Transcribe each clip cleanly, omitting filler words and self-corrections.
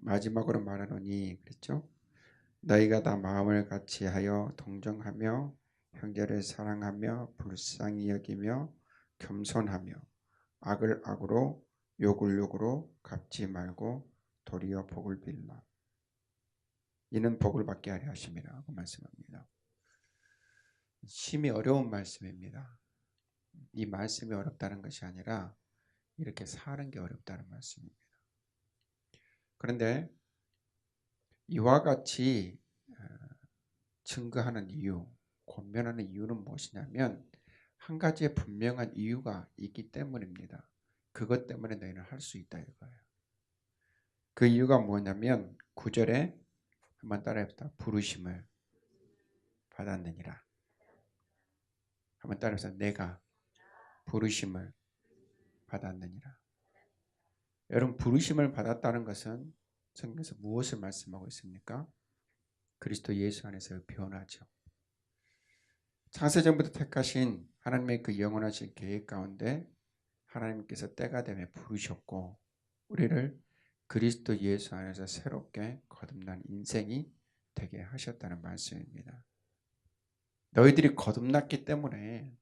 마지막으로 말하노니 그랬죠. 너희가 다 마음을 같이하여 동정하며 형제를 사랑하며 불쌍히 여기며 겸손하며 악을 악으로 욕을 욕으로 갚지 말고 도리어 복을 빌라. 이는 복을 받게 하려 하심이라 하고 말씀합니다. 심히 어려운 말씀입니다. 이 말씀이 어렵다는 것이 아니라 이렇게 사는 게 어렵다는 말씀입니다. 그런데 이와 같이 증거하는 이유, 권면하는 이유는 무엇이냐면 한 가지의 분명한 이유가 있기 때문입니다. 그것 때문에 너희는 할 수 있다 이거예요. 그 이유가 뭐냐면 9절에 한번 따라해봅시다. 부르심을 받았느니라. 한번 따라해서 내가 부르심을 받았느니라. 여러분 부르심을 받았다는 것은 성경에서 무엇을 말씀하고 있습니까? 그리스도 예수 안에서 변화죠. 창세전부터 택하신 하나님의 그 영원하신 계획 가운데 하나님께서 때가 되면 부르셨고 우리를 그리스도 예수 안에서 새롭게 거듭난 인생이 되게 하셨다는 말씀입니다. 너희들이 거듭났기 때문에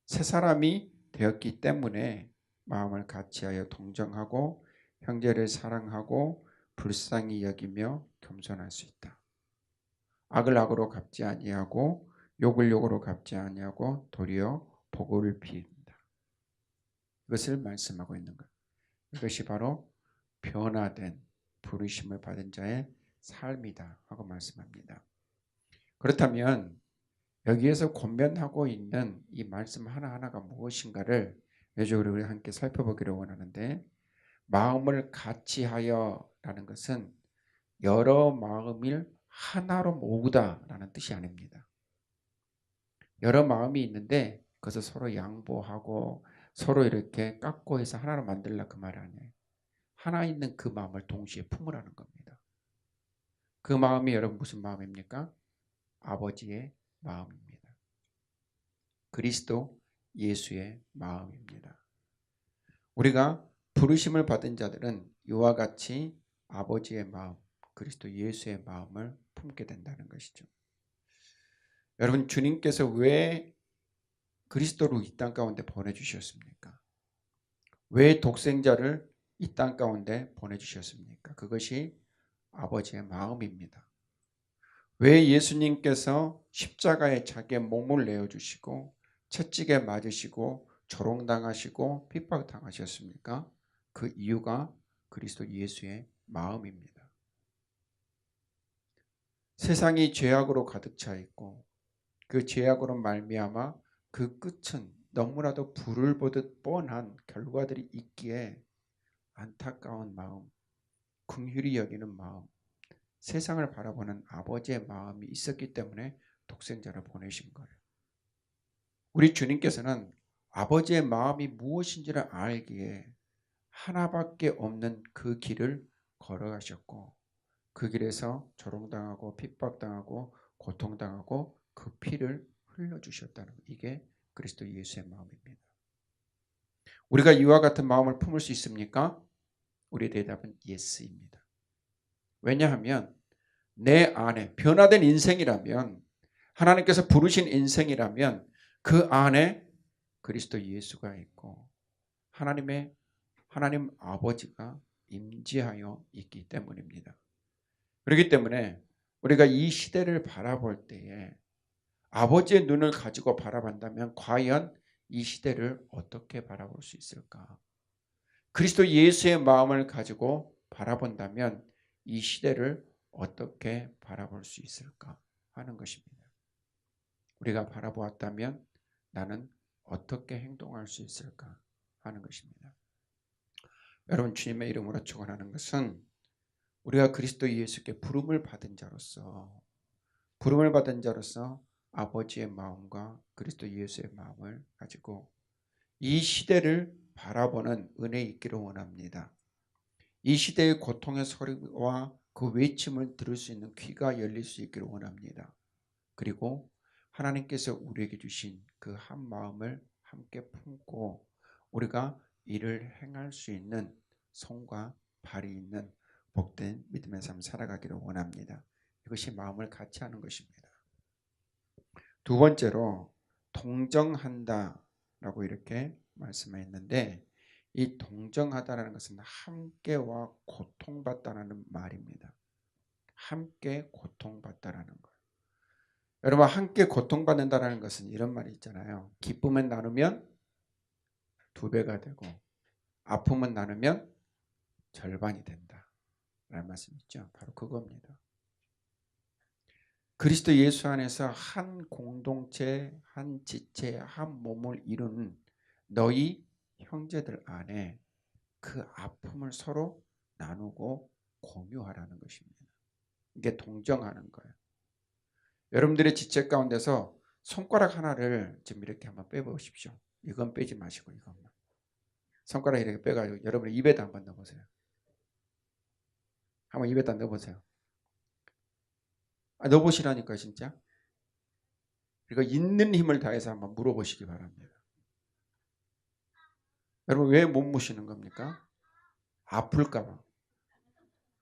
새 사람이 되었기 때문에 마음을 같이하여 동정하고 형제를 사랑하고 불쌍히 여기며 겸손할 수 있다. 악을 악으로 갚지 아니하고 욕을 욕으로 갚지 아니하고 도리어 복을 빈다. 이것을 말씀하고 있는 것. 이것이 바로 변화된 부르심을 받은 자의 삶이다 하고 말씀합니다. 그렇다면 여기에서 권면하고 있는 이 말씀 하나하나가 무엇인가를 외적으로 우리 함께 살펴보기를 원하는데 마음을 같이하여 라는 것은 여러 마음을 하나로 모으다라는 뜻이 아닙니다. 여러 마음이 있는데 그것을 서로 양보하고 서로 이렇게 깎고 해서 하나로 만들라 그 말 아니에요. 하나 있는 그 마음을 동시에 품으라는 겁니다. 그 마음이 여러분 무슨 마음입니까? 아버지의 마음입니다. 그리스도 예수의 마음입니다. 우리가 부르심을 받은 자들은 이와 같이 아버지의 마음, 그리스도 예수의 마음을 품게 된다는 것이죠. 여러분 주님께서 왜 그리스도를 이 땅 가운데 보내주셨습니까? 왜 독생자를 이 땅 가운데 보내주셨습니까? 그것이 아버지의 마음입니다. 왜 예수님께서 십자가에 자기의 몸을 내어주시고 채찍에 맞으시고 조롱당하시고 핍박당하셨습니까? 그 이유가 그리스도 예수의 마음입니다. 세상이 죄악으로 가득 차 있고 그 죄악으로 말미암아 그 끝은 너무나도 불을 보듯 뻔한 결과들이 있기에 안타까운 마음, 긍휼히 여기는 마음, 세상을 바라보는 아버지의 마음이 있었기 때문에 독생자를 보내신 거예요. 우리 주님께서는 아버지의 마음이 무엇인지를 알기에 하나밖에 없는 그 길을 걸어가셨고 그 길에서 조롱당하고 핍박당하고 고통당하고 그 피를 흘려주셨다는 이게 그리스도 예수의 마음입니다. 우리가 이와 같은 마음을 품을 수 있습니까? 우리의 대답은 예스입니다. 왜냐하면 내 안에 변화된 인생이라면 하나님께서 부르신 인생이라면 그 안에 그리스도 예수가 있고 하나님 아버지가 임재하여 있기 때문입니다. 그렇기 때문에 우리가 이 시대를 바라볼 때에 아버지의 눈을 가지고 바라본다면 과연 이 시대를 어떻게 바라볼 수 있을까? 그리스도 예수의 마음을 가지고 바라본다면 이 시대를 어떻게 바라볼 수 있을까 하는 것입니다. 우리가 바라보았다면 나는 어떻게 행동할 수 있을까 하는 것입니다. 여러분 주님의 이름으로 축원하는 것은 우리가 그리스도 예수께 부름을 받은 자로서 아버지의 마음과 그리스도 예수의 마음을 가지고 이 시대를 바라보는 은혜 있기를 원합니다. 이 시대의 고통의 소리와 그 외침을 들을 수 있는 귀가 열릴 수 있기를 원합니다. 그리고 하나님께서 우리에게 주신 그 한 마음을 함께 품고 우리가 이를 행할 수 있는 손과 발이 있는 복된 믿음의 삶 살아가기를 원합니다. 이것이 마음을 같이 하는 것입니다. 두 번째로 동정한다라고 이렇게 말씀했는데, 이 동정하다라는 것은 함께와 고통받다라는 말입니다. 함께 고통받다라는 거예요. 여러분, 함께 고통받는다라는 것은 이런 말이 있잖아요. 기쁨은 나누면 2배가 되고 아픔은 나누면 절반이 된다 라는 말씀 있죠. 바로 그겁니다. 그리스도 예수 안에서 한 공동체, 한 지체, 한 몸을 이루는 너희 형제들 안에 그 아픔을 서로 나누고 공유하라는 것입니다. 이게 동정하는 거예요. 여러분들의 지체 가운데서 손가락 하나를 지금 이렇게 한번 빼보십시오. 이건 빼지 마시고 이것만. 손가락 이렇게 빼가지고 여러분 입에다 한번 넣어보세요. 한번 입에다 넣어보세요. 넣어보시라니까 진짜. 그리고 있는 힘을 다해서 한번 물어보시기 바랍니다. 여러분 왜 못 무시는 겁니까? 아플까봐.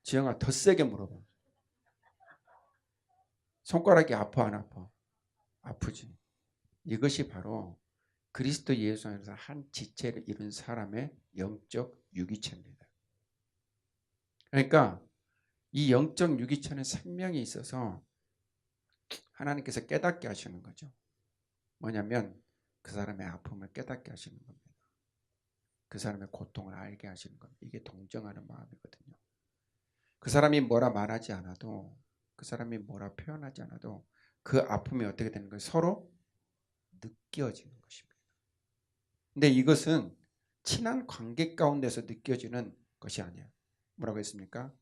지영아 더 세게 물어봐. 손가락이 아파 안 아파? 아프지. 이것이 바로 그리스도 예수 안에서 한 지체를 이룬 사람의 영적 유기체입니다. 그러니까 이 영적 유기체는 생명이 있어서 하나님께서 깨닫게 하시는 거죠. 뭐냐면 그 사람의 아픔을 깨닫게 하시는 겁니다. 그 사람의 고통을 알게 하시는 겁니다. 이게 동정하는 마음이거든요. 그 사람이 뭐라 말하지 않아도, 그 사람이 뭐라 표현하지 않아도 그 아픔이 어떻게 되는 거예요? 서로 느껴지는 것입니다. 근데 이것은 친한 관계 가운데서 느껴지는 것이 아니에요. 뭐라고 했습니까?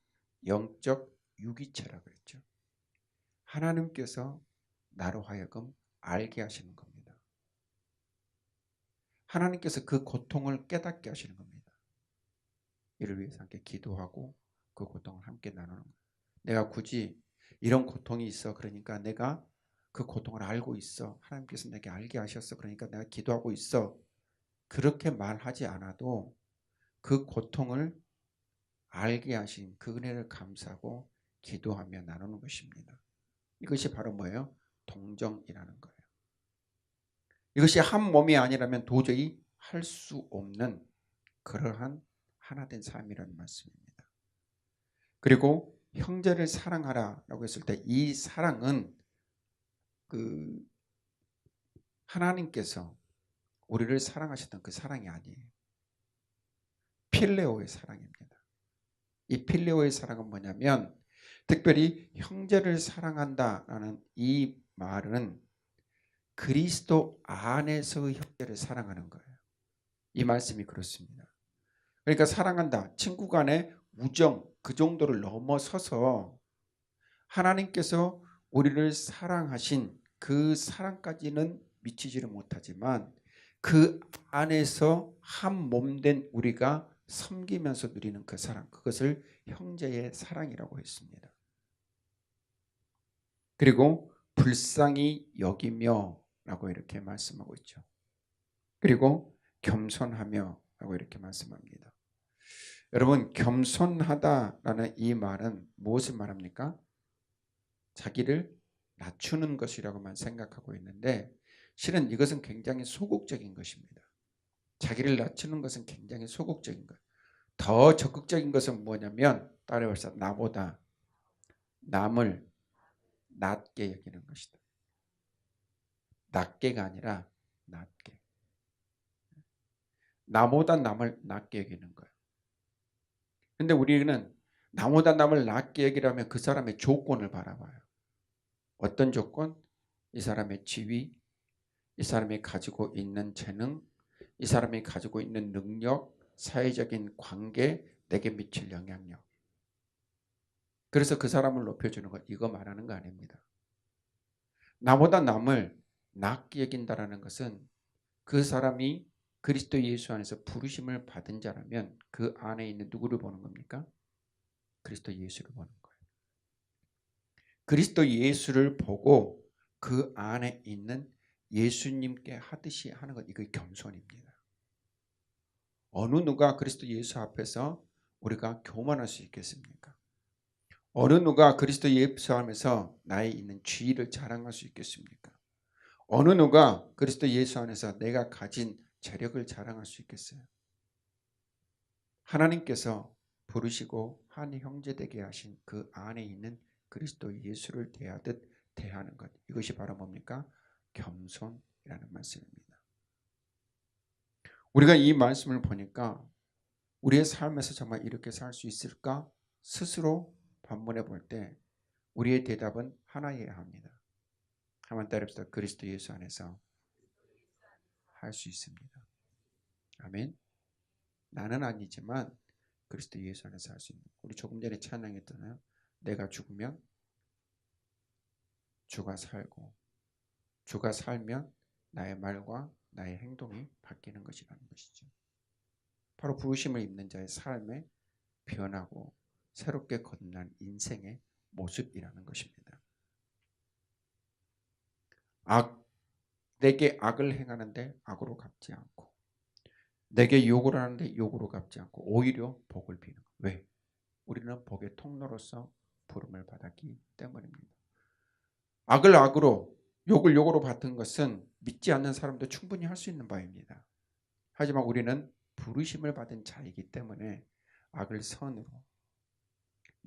영적 유기체라고 그랬죠. 하나님께서 나로 하여금 알게 하시는 겁니다. 하나님께서 그 고통을 깨닫게 하시는 겁니다. 이를 위해서 함께 기도하고 그 고통을 함께 나누는 거예요. 내가 굳이 이런 고통이 있어, 그러니까 내가 그 고통을 알고 있어, 하나님께서 내게 알게 하셨어, 그러니까 내가 기도하고 있어, 그렇게 말하지 않아도 그 고통을 알게 하신 그 은혜를 감사하고 기도하며 나누는 것입니다. 이것이 바로 뭐예요? 동정이라는 거예요. 이것이 한 몸이 아니라면 도저히 할 수 없는 그러한 하나된 삶이라는 말씀입니다. 그리고 형제를 사랑하라라고 했을 때 이 사랑은 그 하나님께서 우리를 사랑하셨던 그 사랑이 아니에요. 필레오의 사랑입니다. 이 필레오의 사랑은 뭐냐면 특별히 형제를 사랑한다라는 이 말은 그리스도 안에서의 형제를 사랑하는 거예요. 이 말씀이 그렇습니다. 그러니까 사랑한다, 친구 간의 우정 그 정도를 넘어서서 하나님께서 우리를 사랑하신 그 사랑까지는 미치지를 못하지만 그 안에서 한 몸된 우리가 섬기면서 누리는 그 사랑, 그것을 형제의 사랑이라고 했습니다. 그리고 불쌍히 여기며 라고 이렇게 말씀하고 있죠. 그리고 겸손하며 라고 이렇게 말씀합니다. 여러분, 겸손하다라는 이 말은 무엇을 말합니까? 자기를 낮추는 것이라고만 생각하고 있는데 실은 이것은 굉장히 소극적인 것입니다. 자기를 낮추는 것은 굉장히 소극적인 거예요. 더 적극적인 것은 뭐냐면 따라해보세요. 나보다 남을 낮게 여기는 것이다. 낮게가 아니라 낮게. 나보다 남을 낮게 여기는 거예요. 근데 우리는 나보다 남을 낮게 여기려면 그 사람의 조건을 바라봐요. 어떤 조건? 이 사람의 지위, 이 사람이 가지고 있는 재능, 이 사람이 가지고 있는 능력, 사회적인 관계, 내게 미칠 영향력. 그래서 그 사람을 높여주는 것, 이거 말하는 거 아닙니다. 나보다 남을 낮게 여긴다라는 것은 그 사람이 그리스도 예수 안에서 부르심을 받은 자라면 그 안에 있는 누구를 보는 겁니까? 그리스도 예수를 보는 거예요. 그리스도 예수를 보고 그 안에 있는 예수님께 하듯이 하는 것, 이거 겸손입니다. 어느 누가 그리스도 예수 앞에서 우리가 교만할 수 있겠습니까? 어느 누가 그리스도 예수 안에서 나의 있는 지위를 자랑할 수 있겠습니까? 어느 누가 그리스도 예수 안에서 내가 가진 재력을 자랑할 수 있겠어요? 하나님께서 부르시고 한 형제되게 하신 그 안에 있는 그리스도 예수를 대하듯 대하는 것. 이것이 바로 뭡니까? 겸손이라는 말씀입니다. 우리가 이 말씀을 보니까 우리의 삶에서 정말 이렇게 살 수 있을까? 스스로 반문해 볼 때 우리의 대답은 하나여야 합니다. 한번 따라합시다. 그리스도 예수 안에서 할 수 있습니다. 아멘. 나는 아니지만 그리스도 예수 안에서 할 수 있는. 우리 조금 전에 찬양했잖아요. 내가 죽으면 주가 살고 주가 살면 나의 말과 나의 행동이 바뀌는 것이라는 것이죠. 바로 부르심을 입는 자의 삶에 변하고 새롭게 거듭난 인생의 모습이라는 것입니다. 내게 악을 행하는데 악으로 갚지 않고 내게 욕을 하는데 욕으로 갚지 않고 오히려 복을 비는 것. 왜? 우리는 복의 통로로서 부름을 받았기 때문입니다. 악을 악으로 욕을 욕으로 받은 것은 믿지 않는 사람도 충분히 할 수 있는 바입니다. 하지만 우리는 부르심을 받은 자이기 때문에 악을 선으로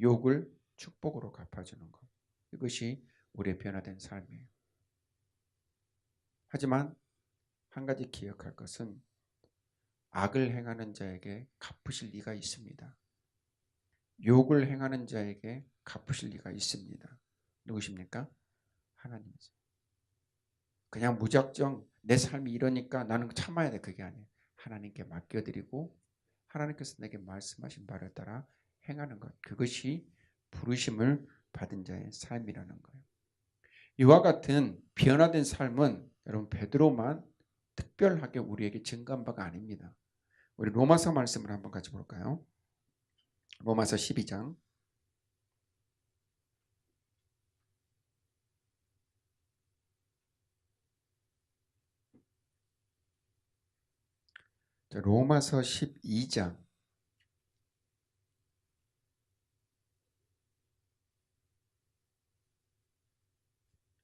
욕을 축복으로 갚아주는 것. 이것이 우리의 변화된 삶이에요. 하지만 한 가지 기억할 것은 악을 행하는 자에게 갚으실 리가 있습니다. 욕을 행하는 자에게 갚으실 리가 있습니다. 누구십니까? 하나님이죠. 그냥 무작정 내 삶이 이러니까 나는 참아야 돼. 그게 아니에요. 하나님께 맡겨드리고 하나님께서 내게 말씀하신 바를 따라 행하는 것. 그것이 부르심을 받은 자의 삶이라는 거예요. 이와 같은 변화된 삶은 여러분 베드로만 특별하게 우리에게 증거한 바가 아닙니다. 우리 로마서 말씀을 한번 같이 볼까요? 로마서 12장 로마서 12장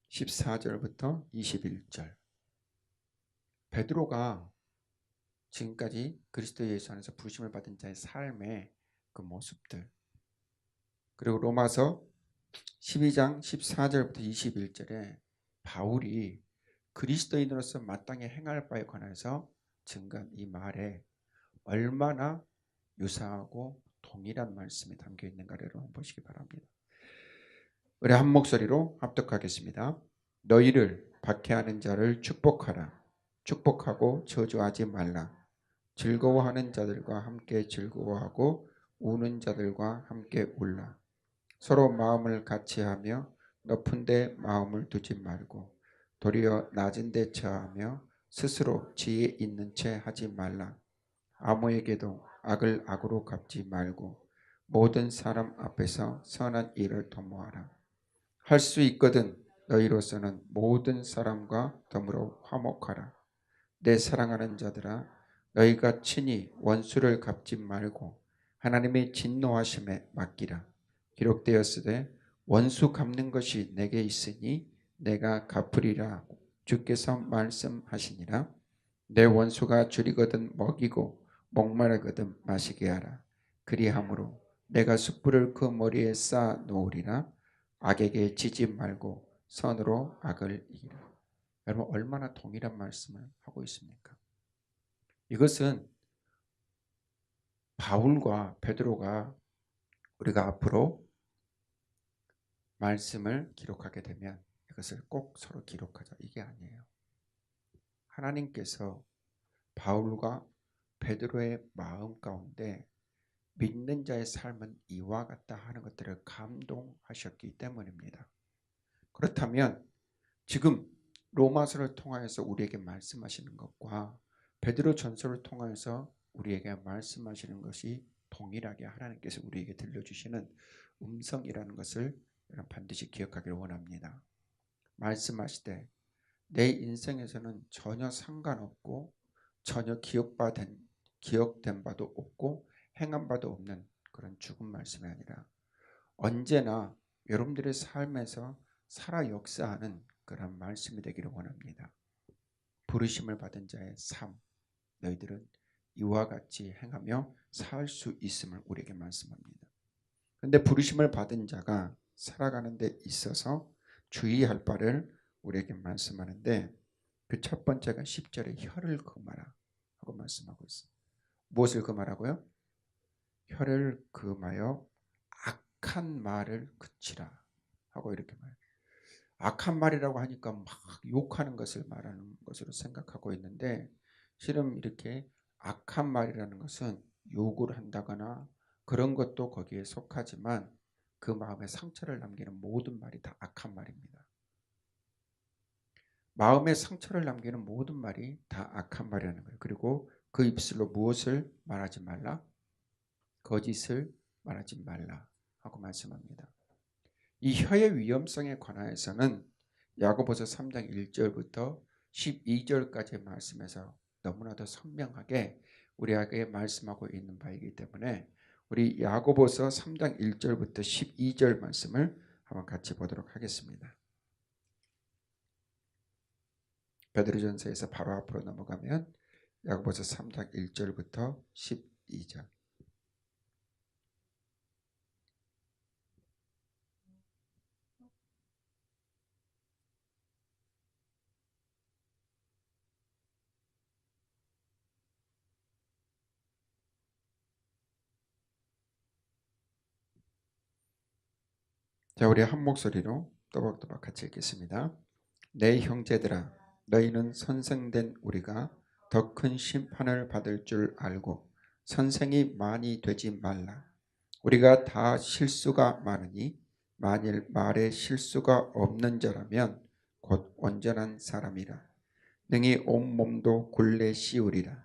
14절부터 21절. 베드로가 지금까지 그리스도 예수 안에서 부르심을 받은 자의 삶의 그 모습들, 그리고 로마서 12장 14절부터 21절에 바울이 그리스도인으로서 마땅히 행할 바에 관해서 증거한 이 말에 얼마나 유사하고 동일한 말씀이 담겨 있는가를 한번 보시기 바랍니다. 우리 한 목소리로 합독하겠습니다. 너희를 박해하는 자를 축복하라. 축복하고 저주하지 말라. 즐거워하는 자들과 함께 즐거워하고 우는 자들과 함께 울라. 서로 마음을 같이하며 높은 데 마음을 두지 말고 도리어 낮은 데 처하며 스스로 지혜 있는 채 하지 말라. 아무에게도 악을 악으로 갚지 말고 모든 사람 앞에서 선한 일을 도모하라. 할 수 있거든 너희로서는 모든 사람과 더불어 화목하라. 내 사랑하는 자들아, 너희가 친히 원수를 갚지 말고 하나님의 진노하심에 맡기라. 기록되었으되 원수 갚는 것이 내게 있으니 내가 갚으리라 주께서 말씀하시니라. 내 원수가 줄이거든 먹이고 목마르거든 마시게 하라. 그리함으로 내가 숯불을 그 머리에 쌓아 놓으리라. 악에게 지지 말고 선으로 악을 이기라. 여러분 얼마나 동일한 말씀을 하고 있습니까? 이것은 바울과 베드로가 우리가 앞으로 말씀을 기록하게 되면 이것을 꼭 서로 기록하자 이게 아니에요. 하나님께서 바울과 베드로의 마음 가운데 믿는 자의 삶은 이와 같다 하는 것들을 감동하셨기 때문입니다. 그렇다면 지금 로마서를 통하여서 우리에게 말씀하시는 것과 베드로 전서를 통하여서 우리에게 말씀하시는 것이 동일하게 하나님께서 우리에게 들려주시는 음성이라는 것을 반드시 기억하기를 원합니다. 말씀하시되 내 인생에서는 전혀 상관없고 전혀 기억된 바도 없고 행한 바도 없는 그런 죽은 말씀이 아니라 언제나 여러분들의 삶에서 살아 역사하는 그런 말씀이 되기를 원합니다. 부르심을 받은 자의 삶, 너희들은 이와 같이 행하며 살 수 있음을 우리에게 말씀합니다. 그런데 부르심을 받은 자가 살아가는 데 있어서 주의할 바를 우리에게 말씀하는데, 그 첫 번째가 10절에 혀를 금하라 하고 말씀하고 있습니다. 무엇을 금하라고요? 혀를 금하여 악한 말을 그치라 하고 이렇게 말해요. 악한 말이라고 하니까 막 욕하는 것을 말하는 것으로 생각하고 있는데, 실은 이렇게 악한 말이라는 것은 욕을 한다거나 그런 것도 거기에 속하지만, 그 마음에 상처를 남기는 모든 말이 다 악한 말입니다. 마음에 상처를 남기는 모든 말이 다 악한 말이라는 거예요. 그리고 그 입술로 무엇을 말하지 말라? 거짓을 말하지 말라 하고 말씀합니다. 이 혀의 위험성에 관하여서는 야고보서 3장 1절부터 12절까지의 말씀에서 너무나도 선명하게 우리에게 말씀하고 있는 바이기 때문에, 우리 야고보서 3장 1절부터 12절 말씀을 한번 같이 보도록 하겠습니다. 베드로전서에서 바로 앞으로 넘어가면 야고보서 3장 1절부터 12절. 자, 우리 한 목소리로 또박또박 같이 읽겠습니다. 내 형제들아, 너희는 선생된 우리가 더 큰 심판을 받을 줄 알고 선생이 많이 되지 말라. 우리가 다 실수가 많으니 만일 말에 실수가 없는 자라면 곧 온전한 사람이라. 능히 온 몸도 굴레 씌우리라.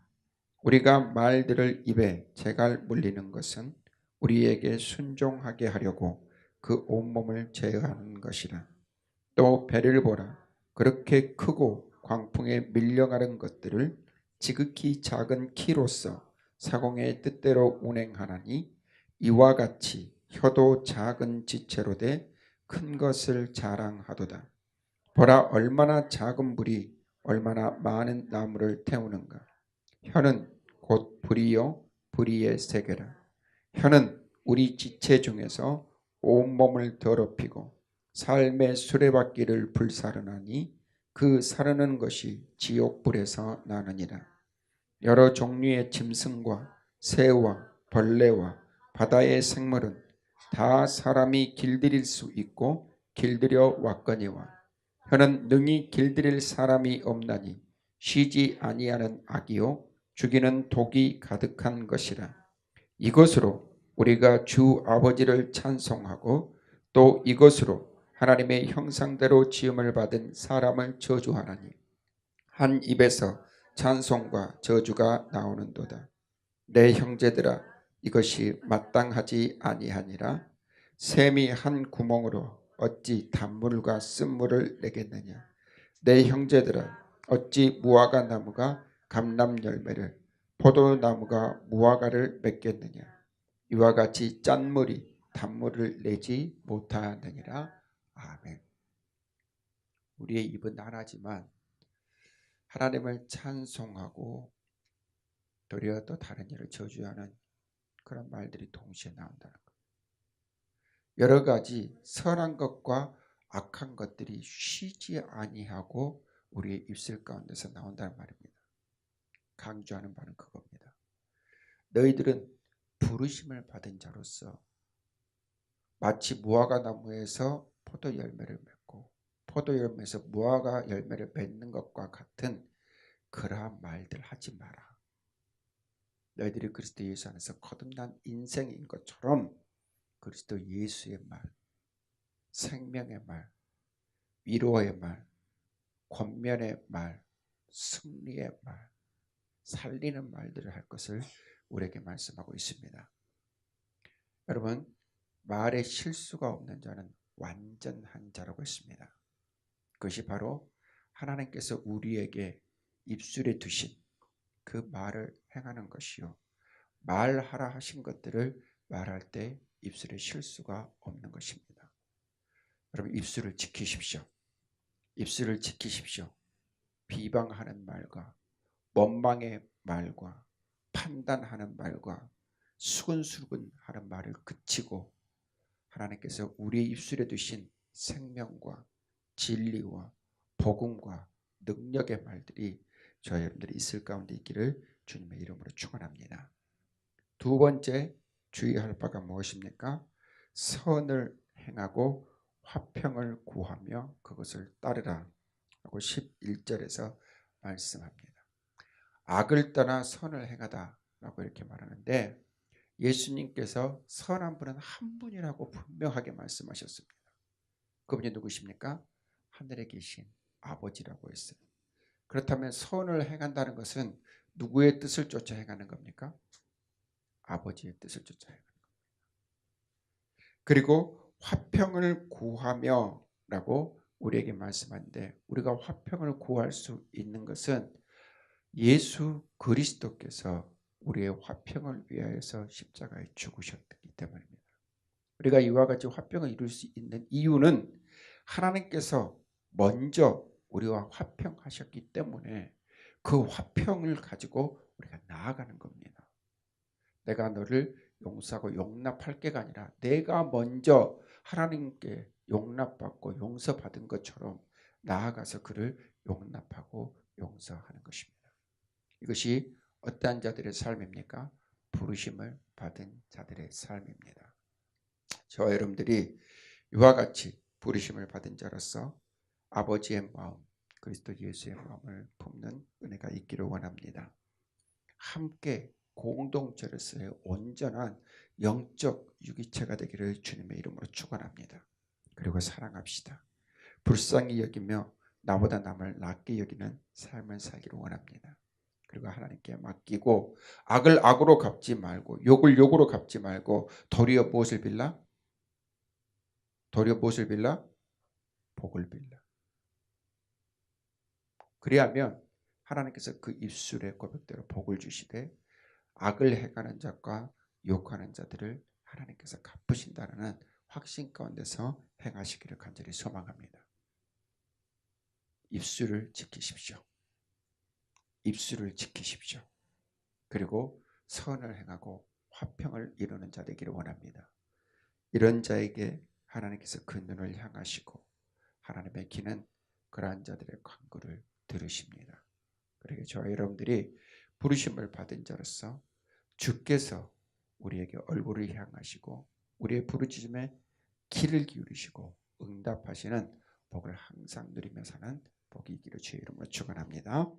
우리가 말들을 입에 재갈 물리는 것은 우리에게 순종하게 하려고 그 온몸을 제어하는 것이라. 또 배를 보라. 그렇게 크고 광풍에 밀려가는 것들을 지극히 작은 키로서 사공의 뜻대로 운행하나니, 이와 같이 혀도 작은 지체로 돼 큰 것을 자랑하도다. 보라, 얼마나 작은 불이 얼마나 많은 나무를 태우는가. 혀는 곧 불이요 불의의 세계라. 혀는 우리 지체 중에서 온몸을 더럽히고 삶의 수레바퀴를 불사르나니, 그 사르는 것이 지옥불에서 나느니라. 여러 종류의 짐승과 새와 벌레와 바다의 생물은 다 사람이 길들일 수 있고 길들여 왔거니와, 혀는 능히 길들일 사람이 없나니 쉬지 아니하는 악이요 죽이는 독이 가득한 것이라. 이것으로 우리가 주 아버지를 찬송하고 또 이것으로 하나님의 형상대로 지음을 받은 사람을 저주하나니, 한 입에서 찬송과 저주가 나오는도다. 내 형제들아, 이것이 마땅하지 아니하니라. 샘이 한 구멍으로 어찌 단물과 쓴물을 내겠느냐. 내 형제들아, 어찌 무화과 나무가 감람 열매를, 포도나무가 무화과를 맺겠느냐. 이와 같이 짠물이 단물을 내지 못하느니라. 아멘. 우리의 입은 하나지만 하나님을 찬송하고 도리어 또 다른 일을 저주하는 그런 말들이 동시에 나온다는 것. 여러 가지 선한 것과 악한 것들이 쉬지 아니하고 우리의 입술 가운데서 나온다는 말입니다. 강조하는 바는 그겁니다. 너희들은 부르심을 받은 자로서 마치 무화과 나무에서 포도 열매를 맺고 포도 열매에서 무화과 열매를 맺는 것과 같은 그러한 말들 하지 마라. 너희들이 그리스도 예수 안에서 거듭난 인생인 것처럼 그리스도 예수의 말, 생명의 말, 위로의 말, 권면의 말, 승리의 말, 살리는 말들을 할 것을 우리에게 말씀하고 있습니다. 여러분, 말에 실수가 없는 자는 완전한 자라고 했습니다. 그것이 바로 하나님께서 우리에게 입술에 두신 그 말을 행하는 것이요, 말하라 하신 것들을 말할 때 입술에 실수가 없는 것입니다. 여러분 입술을 지키십시오. 입술을 지키십시오. 비방하는 말과 원망의 말과 판단하는 말과 수근수근하는 말을 그치고 하나님께서 우리의 입술에 두신 생명과 진리와 복음과 능력의 말들이 저희 여러분들이 있을 가운데 있기를 주님의 이름으로 축원합니다. 두 번째 주의할 바가 무엇입니까? 선을 행하고 화평을 구하며 그것을 따르라 라고 11절에서 말씀합니다. 악을 떠나 선을 행하다 라고 이렇게 말하는데 예수님께서 선한 분은 한 분이라고 분명하게 말씀하셨습니다. 그분이 누구십니까? 하늘에 계신 아버지라고 했어요. 그렇다면 선을 행한다는 것은 누구의 뜻을 쫓아 행하는 겁니까? 아버지의 뜻을 쫓아 행하는 겁니다. 그리고 화평을 구하며 라고 우리에게 말씀하는데 우리가 화평을 구할 수 있는 것은 예수 그리스도께서 우리의 화평을 위하여서 십자가에 죽으셨기 때문입니다. 우리가 이와 같이 화평을 이룰 수 있는 이유는 하나님께서 먼저 우리와 화평하셨기 때문에 그 화평을 가지고 우리가 나아가는 겁니다. 내가 너를 용서하고 용납할 게가 아니라 내가 먼저 하나님께 용납받고 용서받은 것처럼 나아가서 그를 용납하고 용서하는 것입니다. 이것이 어떠한 자들의 삶입니까? 부르심을 받은 자들의 삶입니다. 저와 여러분들이 이와 같이 부르심을 받은 자로서 아버지의 마음, 그리스도 예수의 마음을 품는 은혜가 있기를 원합니다. 함께 공동체로서의 온전한 영적 유기체가 되기를 주님의 이름으로 축원합니다. 그리고 사랑합시다. 불쌍히 여기며 나보다 남을 낮게 여기는 삶을 살기를 원합니다. 그리고 하나님께 맡기고 악을 악으로 갚지 말고 욕을 욕으로 갚지 말고 도리어 무엇을 빌라? 도리어 무엇을 빌라? 복을 빌라. 그리하면 하나님께서 그 입술의 고백대로 복을 주시되 악을 행하는 자과 욕하는 자들을 하나님께서 갚으신다는 확신 가운데서 행하시기를 간절히 소망합니다. 입술을 지키십시오. 입술을 지키십시오. 그리고 선을 행하고 화평을 이루는 자 되기를 원합니다. 이런 자에게 하나님께서 그 눈을 향하시고 하나님의 귀는 그러한 자들의 간구를 들으십니다. 그리고 저와 여러분들이 부르심을 받은 자로서 주께서 우리에게 얼굴을 향하시고 우리의 부르짖음에 귀를 기울이시고 응답하시는 복을 항상 누리며 사는 복이 있기를 주의 이름으로 축원합니다.